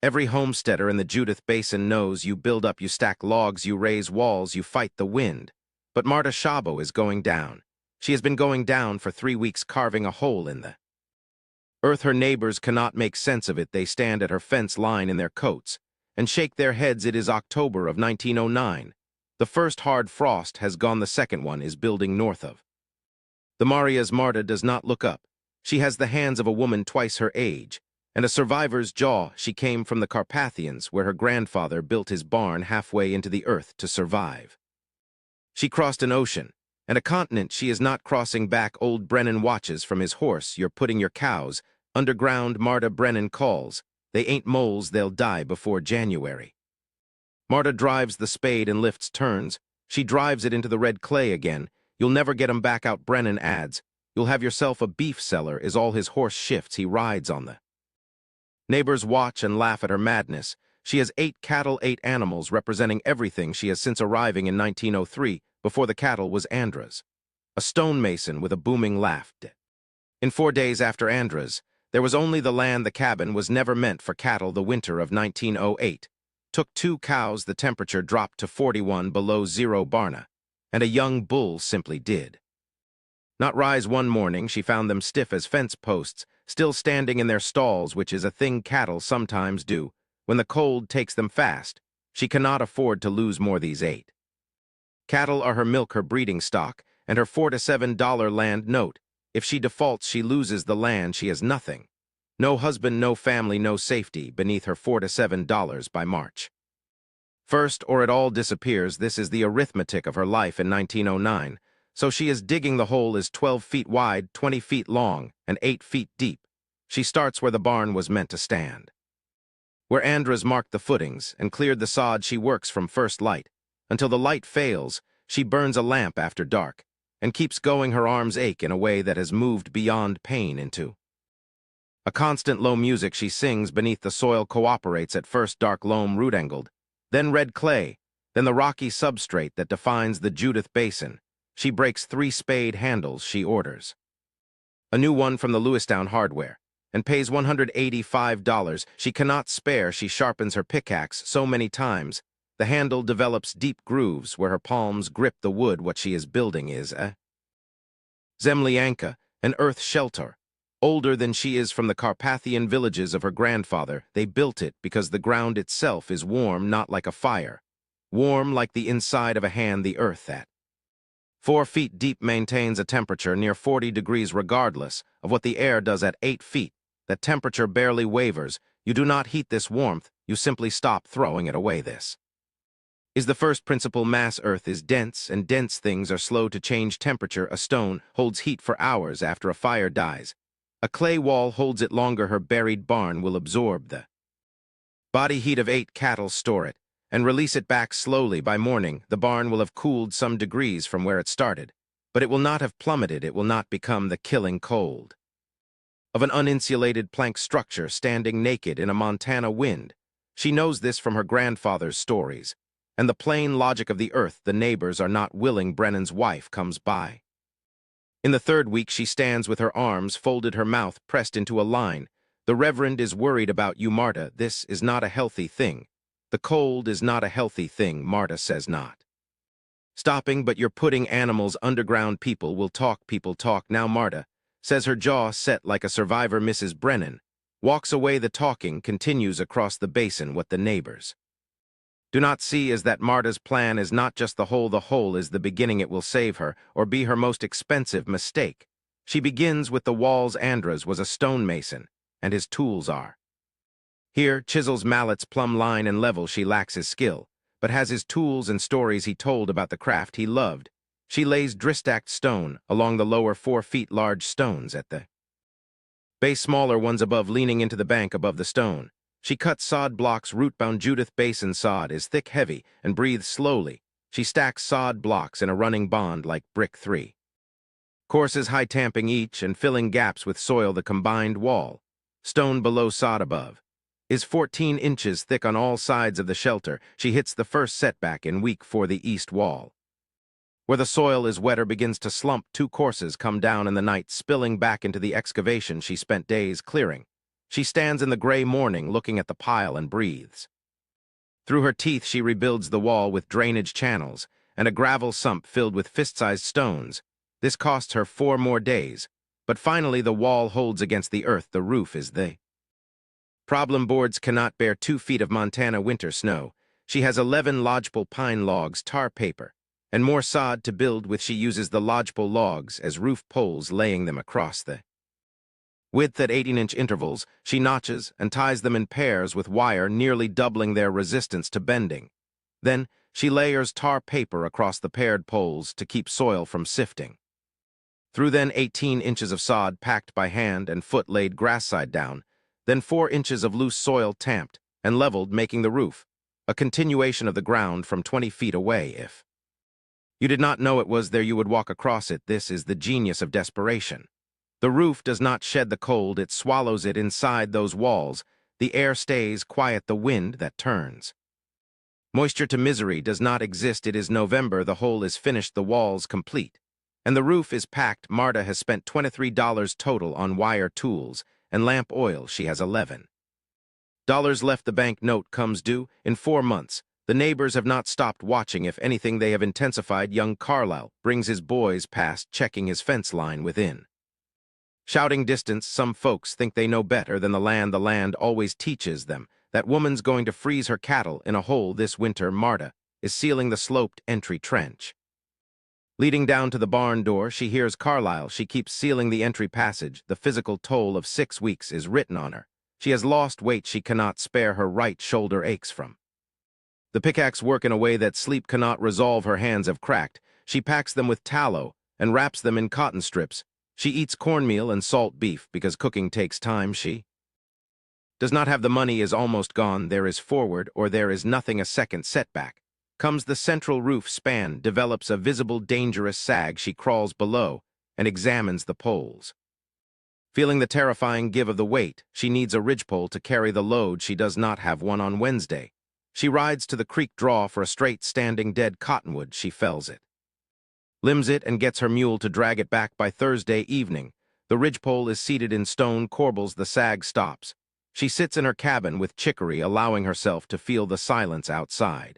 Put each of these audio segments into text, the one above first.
Every homesteader in the Judith Basin knows you build up, you stack logs, you raise walls, you fight the wind. But Marta Szabo is going down. She has been going down for 3 weeks, carving a hole in the earth. Her neighbors cannot make sense of it. They stand at her fence line in their coats and shake their heads. It is October of 1909. The first hard frost has gone. The second one is building north of the Maria's. Marta does not look up. She has the hands of a woman twice her age, and a survivor's jaw. She came from the Carpathians, where her grandfather built his barn halfway into the earth to survive. She crossed an ocean, and a continent. She is not crossing back. Old Brennan watches from his horse. You're putting your cows underground. Marta. Brennan calls. They ain't moles, they'll die before January. Marta drives the spade and lifts turns. She drives it into the red clay again. You'll never get 'em back out. Brennan adds. You'll have yourself a beef seller. Is all his horse shifts. He rides on the neighbors watch and laugh at her madness. She has 8 cattle, 8 animals, representing everything she has since arriving in 1903, before the cattle was Andra's. A stonemason with a booming laugh. In 4 days after Andra's, there was only the land. The cabin was never meant for cattle. The winter of 1908 took 2 cows. The temperature dropped to 41 below zero. Barna and a young bull simply did not rise. One morning she found them stiff as fence posts, still standing in their stalls, which is a thing cattle sometimes do when the cold takes them fast. She cannot afford to lose more. These 8 cattle are her milk, her breeding stock, and her $4 to $7 land note. If she defaults, she loses the land. She has nothing. No husband, no family, no safety beneath her $4 to $7 by March 1st, or it all disappears. This is the arithmetic of her life in 1909. So she is digging. The hole is 12 feet wide, 20 feet long, and 8 feet deep. She starts where the barn was meant to stand, where Andras marked the footings and cleared the sod. She works from first light until the light fails. She burns a lamp after dark and keeps going. Her arms ache in a way that has moved beyond pain into a constant low music. She sings beneath the soil, cooperates. At first dark loam, root angled, then red clay, then the rocky substrate that defines the Judith Basin. She breaks 3 spade handles. She orders a new one from the Lewistown hardware and pays $185. She cannot spare. She sharpens her pickaxe so many times the handle develops deep grooves where her palms grip the wood. What she is building is a zemlyanka, an earth shelter, older than she is. From the Carpathian villages of her grandfather. They built it because the ground itself is warm, not like a fire, warm like the inside of a hand. The earth at 4 feet deep maintains a temperature near 40 degrees regardless of what the air does at 8 feet. That temperature barely wavers. You do not heat this warmth, you simply stop throwing it away. This is the first principle. Mass earth is dense, and dense things are slow to change temperature. A stone holds heat for hours after a fire dies. A clay wall holds it longer. Her buried barn will absorb the body heat of 8 cattle, store it, and release it back slowly. By morning, the barn will have cooled some degrees from where it started, but it will not have plummeted. It will not become the killing cold of an uninsulated plank structure standing naked in a Montana wind. She knows this from her grandfather's stories and the plain logic of the earth. The neighbors are not willing. Brennan's wife comes by. In the 3rd week, she stands with her arms folded, her mouth pressed into a line. The Reverend is worried about you, Marta. This is not a healthy thing. The cold is not a healthy thing. Marta says not stopping, but you're putting animals underground. People will talk. People talk now. Marta says, her jaw set like a survivor. Mrs. Brennan walks away. The talking continues across the basin. What the neighbors do not see is that Marta's plan is not just the hole. The hole is the beginning. It will save her or be her most expensive mistake. She begins with the walls. Andras was a stonemason, and his tools are here: chisels, mallets, plumb line, and level. She lacks his skill, but has his tools and stories he told about the craft he loved. She lays dristacked stone along the lower 4 feet, large stones at the base, smaller ones above, leaning into the bank above the stone. She cuts sod blocks, root-bound Judith Basin sod is thick, heavy, and breathes slowly. She stacks sod blocks in a running bond like brick 3 courses high, tamping each and filling gaps with soil. The combined wall, stone below, sod above, is 14 inches thick on all sides of the shelter. She hits the first setback in week 4. The east wall, where the soil is wetter, begins to slump. 2 courses come down in the night, spilling back into the excavation she spent days clearing. She stands in the gray morning looking at the pile and breathes. Through her teeth she rebuilds the wall with drainage channels and a gravel sump filled with fist-sized stones. This costs her 4 more days, but finally the wall holds against the earth. The roof is the problem. Boards cannot bear 2 feet of Montana winter snow. She has 11 lodgepole pine logs, tar paper, and more sod to build with. She uses the lodgepole logs as roof poles, laying them across the width at 18-inch intervals. She notches and ties them in pairs with wire, nearly doubling their resistance to bending. Then she layers tar paper across the paired poles to keep soil from sifting. Through then 18 inches of sod packed by hand and foot laid grass side down, then 4 inches of loose soil tamped and leveled, making the roof a continuation of the ground from 20 feet away. If you did not know it was there, you would walk across it. This is the genius of desperation. The roof does not shed the cold, it swallows it inside those walls. The air stays quiet, the wind that turns moisture to misery does not exist. It is November, the hole is finished, the walls complete, and the roof is packed. Marta has spent $23 total on wire, tools, and lamp oil. She has $11 left. The bank note comes due in 4 months. The neighbors have not stopped watching. If anything, they have intensified. Young Carlisle brings his boys past, checking his fence line within shouting distance. Some folks think they know better than the land. The land always teaches them that woman's going to freeze her cattle in a hole this winter. Marta is sealing the sloped entry trench leading down to the barn door. She hears Carlisle. She keeps sealing the entry passage. The physical toll of 6 weeks is written on her. She has lost weight she cannot spare. Her right shoulder aches from the pickaxe work in a way that sleep cannot resolve. Her hands have cracked. She packs them with tallow and wraps them in cotton strips. She eats cornmeal and salt beef because cooking takes time. She does not have the money, is almost gone. There is forward or there is nothing. A second setback comes. The central roof span develops a visible dangerous sag. She crawls below and examines the poles. Feeling the terrifying give of the weight, she needs a ridgepole to carry the load. She does not have one. On Wednesday, she rides to the creek draw for a straight standing dead cottonwood. She fells it, limbs it, and gets her mule to drag it back. By Thursday evening, the ridgepole is seated in stone corbels. The sag stops. She sits in her cabin with chicory, allowing herself to feel the silence outside.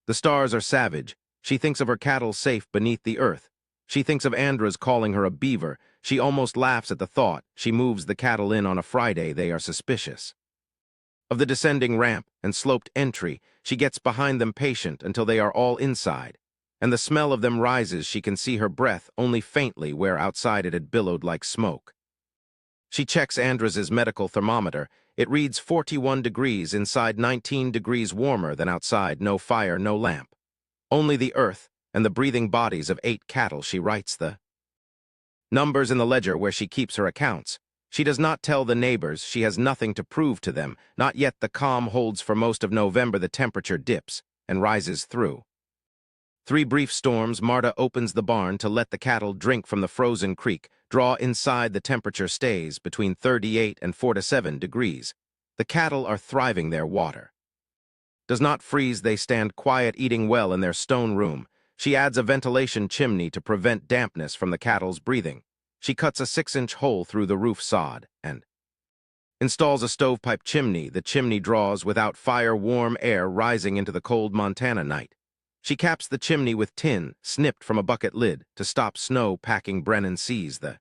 The stars are savage. She thinks of her cattle safe beneath the earth. She thinks of Andras calling her a beaver. She almost laughs at the thought. She moves the cattle in on a Friday. They are suspicious of the descending ramp and sloped entry. She gets behind them, patient, until they are all inside, and the smell of them rises. She can see her breath only faintly where outside it had billowed like smoke. She checks Andras's medical thermometer. It reads 41 degrees inside, 19 degrees warmer than outside. No fire, no lamp, only the earth and the breathing bodies of 8 cattle. She writes the numbers in the ledger where she keeps her accounts. She does not tell the neighbors. She has nothing to prove to them. Not yet. The calm holds for most of November. The temperature dips and rises through 3 brief storms. Marta opens the barn to let the cattle drink from the frozen creek. Draw inside. The temperature stays between 38 and 47 degrees. The cattle are thriving. Their water does not freeze. They stand quiet, eating well in their stone room. She adds a ventilation chimney to prevent dampness from the cattle's breathing. She cuts a 6-inch hole through the roof sod and installs a stovepipe chimney. The chimney draws without fire, warm air rising into the cold Montana night. She caps the chimney with tin, snipped from a bucket lid, to stop snow packing. Brennan sees the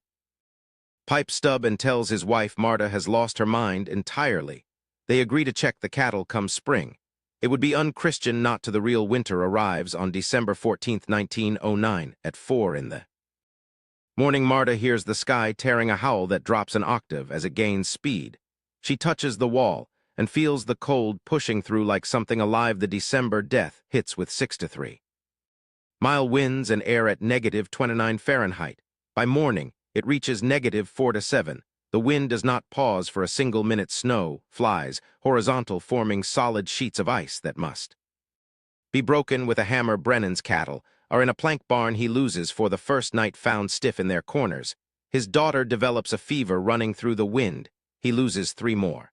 pipe stub and tells his wife Marta has lost her mind entirely. They agree to check the cattle come spring. It would be unchristian not to. The real winter arrives on December 14, 1909, at 4 in the morning. Marta hears the sky tearing, a howl that drops an octave as it gains speed. She touches the wall and feels the cold pushing through like something alive. The December death hits with 6 to 3 mile winds and air at -29 Fahrenheit. By morning, it reaches -4 to 7. The wind does not pause for a single minute. Snow flies horizontal, forming solid sheets of ice that must be broken with a hammer. Brennan's cattle are in a plank barn he loses for the first night, found stiff in their corners. His daughter develops a fever running through the wind. He loses 3 more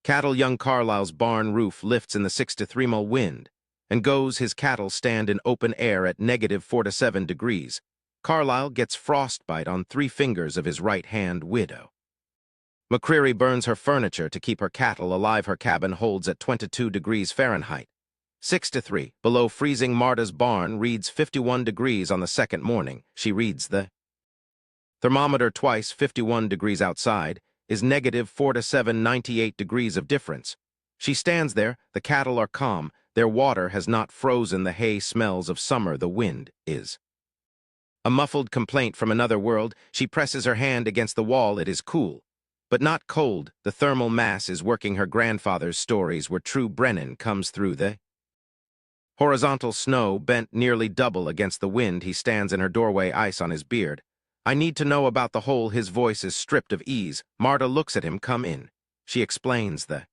cattle. Young Carlisle's barn roof lifts in the 6 to 3 mile wind and goes. His cattle stand in open air at -4 to 7 degrees. Carlisle gets frostbite on 3 fingers of his right hand. Widow McCreary burns her furniture to keep her cattle alive. Her cabin holds at 22 degrees Fahrenheit. 6 to 3, below freezing. Marta's barn reads 51 degrees on the second morning. She reads the thermometer twice. 51 degrees outside is -4 to 7, 98 degrees of difference. She stands there. The cattle are calm. Their water has not frozen. The hay smells of summer. The wind is a muffled complaint from another world. She presses her hand against the wall. It is cool, but not cold. The thermal mass is working. Her grandfather's stories were true. Brennan comes through the horizontal snow, bent nearly double against the wind. He stands in her doorway, ice on his beard. I need to know about the hole. His voice is stripped of ease. Marta looks at him. Come in. She explains the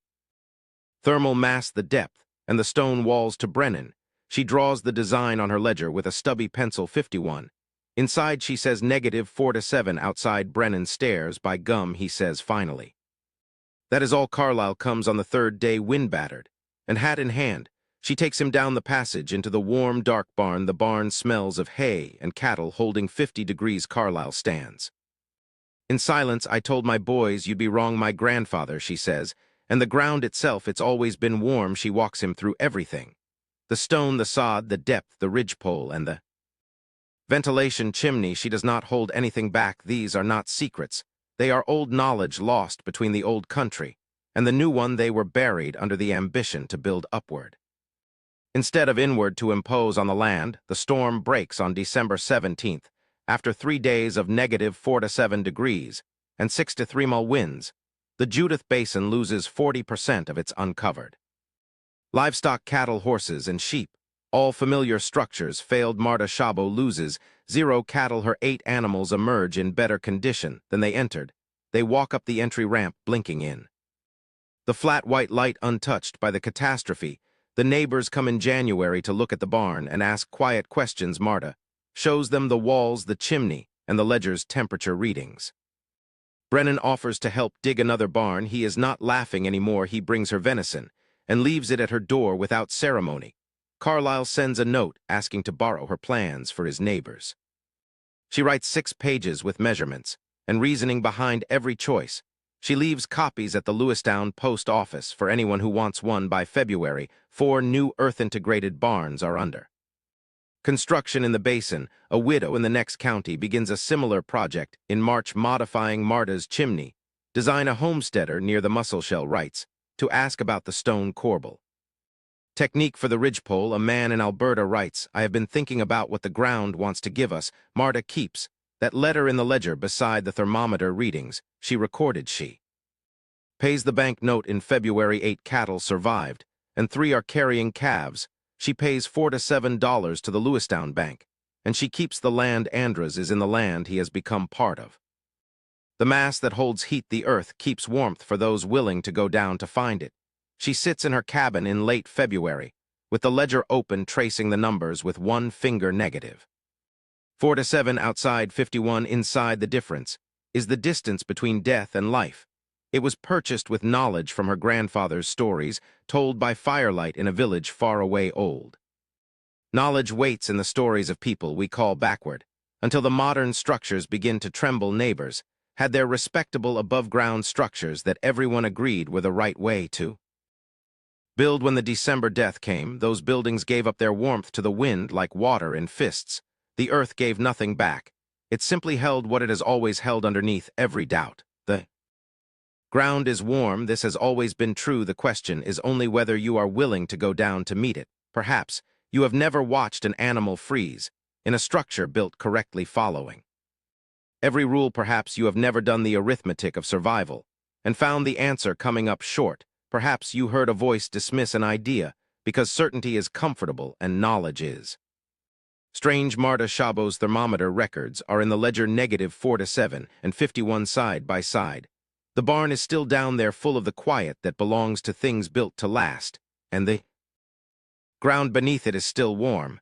thermal mass, the depth, and the stone walls to Brennan. She draws the design on her ledger with a stubby pencil. 51. Inside, she says -4 to 7. Outside, Brennan stares. By gum, he says finally. That is all. Carlisle comes on the third day, wind-battered, and hat in hand. She takes him down the passage into the warm, dark barn. The barn smells of hay and cattle. Holding 50 degrees, Carlisle stands. In silence, I told my boys you'd be wrong, my grandfather, she says, and the ground itself, it's always been warm. She walks him through everything. The stone, the sod, the depth, the ridgepole, and the ventilation chimney. She does not hold anything back. These are not secrets. They are old knowledge lost between the old country and the new one. They were buried under the ambition to build upward instead of inward, to impose on the land. The storm breaks on December 17th, after 3 days of -4 to 7 degrees and 6 to 3 mile winds. The Judith Basin loses 40% of its uncovered livestock, cattle, horses, and sheep. All familiar structures failed. Marta Szabo loses 0 cattle. Her 8 animals emerge in better condition than they entered. They walk up the entry ramp, blinking in the flat white light, untouched by the catastrophe. The neighbors come in January to look at the barn and ask quiet questions. Marta shows them the walls, the chimney, and the ledger's temperature readings. Brennan offers to help dig another barn. He is not laughing anymore. He brings her venison and leaves it at her door without ceremony. Carlisle sends a note asking to borrow her plans for his neighbors. She writes 6 pages with measurements and reasoning behind every choice. She leaves copies at the Lewistown post office for anyone who wants one. By February, 4 new earth-integrated barns are under construction in the basin. A widow in the next county begins a similar project. In March, modifying Marta's chimney, design a homesteader near the Musselshell writes to ask about the stone corbel technique for the ridgepole. A man in Alberta writes, I have been thinking about what the ground wants to give us. Marta keeps that letter in the ledger beside the thermometer readings. She recorded. She pays the bank note in February. 8 cattle survived, and 3 are carrying calves. She pays $4 to $7 to the Lewistown Bank, and she keeps the land. Andras is in the land he has become part of. The mass that holds heat, the earth, keeps warmth for those willing to go down to find it. She sits in her cabin in late February, with the ledger open, tracing the numbers with one finger. -4 to 7 outside, 51 inside. The difference is the distance between death and life. It was purchased with knowledge from her grandfather's stories, told by firelight in a village far away. Old knowledge waits in the stories of people we call backward, until the modern structures begin to tremble. Neighbors had their respectable above-ground structures that everyone agreed were the right way to build. When the December death came, those buildings gave up their warmth to the wind like water in fists. The earth gave nothing back. It simply held what it has always held underneath every doubt. The ground is warm. This has always been true. The question is only whether you are willing to go down to meet it. Perhaps you have never watched an animal freeze in a structure built correctly, following every rule. Perhaps you have never done the arithmetic of survival and found the answer coming up short. Perhaps you heard a voice dismiss an idea because certainty is comfortable and knowledge is strange. Marta Szabo's thermometer records are in the ledger -4 to 7 and 51 side by side. The barn is still down there, full of the quiet that belongs to things built to last, and the ground beneath it is still warm.